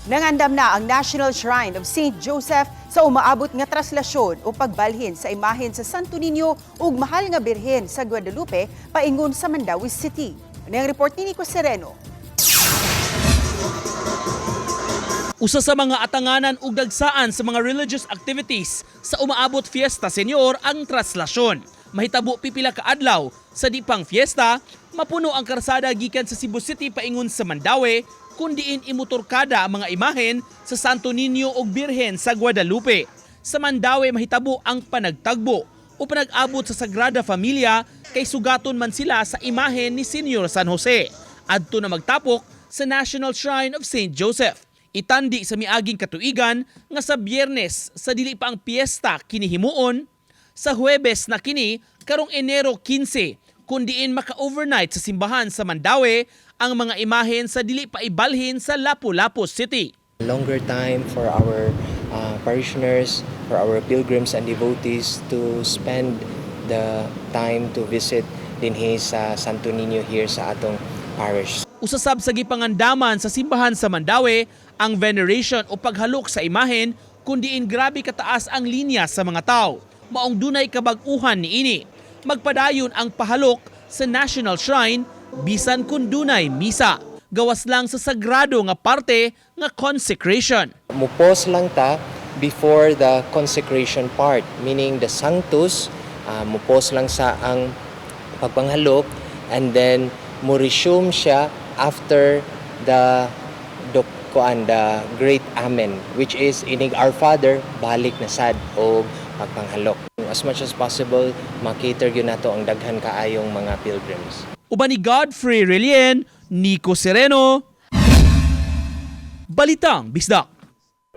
Nangandam na ang National Shrine of St. Joseph sa umaabot nga traslasyon o pagbalhin sa imahen sa Santo Niño ug mahal nga birhen sa Guadalupe paingon sa Mandawi City. Ang report ni Nico Sereno. Usa sa mga atanganan ug dagsaan sa mga religious activities sa umaabot Fiesta Senior ang traslasyon. Mahitabo pipila ka adlaw sa di pang fiesta, mapuno ang karsada gikan sa Cebu City paingon sa Mandawi kundiin imutorkada ang mga imahen sa Santo Niño ug Birhen sa Guadalupe. Sa Mandawi mahitabo ang panagtagbo o panag-abot sa Sagrada Familia kay sugaton man sila sa imahen ni Senior San Jose. Adto na magtapok sa National Shrine of St. Joseph. Itandi sa miaging katuigan nga sa Biyernes sa dili pa ang piyesta kini himuon, sa Huwebes na kini karong Enero 15 kundiin maka-overnight sa simbahan sa Mandawi ang mga imahen sa dili pa ibalhin sa Lapu-Lapu City. Longer time for our parishioners, for our pilgrims and devotees to spend the time to visit dinhi sa Santo Niño here sa atong parish. Usasab sa gipangandaman sa simbahan sa Mandawi ang veneration o paghalok sa imahen kundiin grabe kataas ang linya sa mga tao. Maong dunay kabag-uhan niini. Magpadayon ang pahalok sa National Shrine bisan kun dunay misa. Gawas lang sa sagrado nga parte nga consecration. Mupos lang ta before the consecration part, meaning the Sanctus, mupos lang sa ang pagpanghalok, and then mo resume siya after the Great Amen, which is inig Our Father, balik na sad o pagpanghalok. As much as possible, makater yun nato ang daghan kaayong mga pilgrims. Uban ni Godfrey Relien, Nico Sereno, Balitang Bisdak.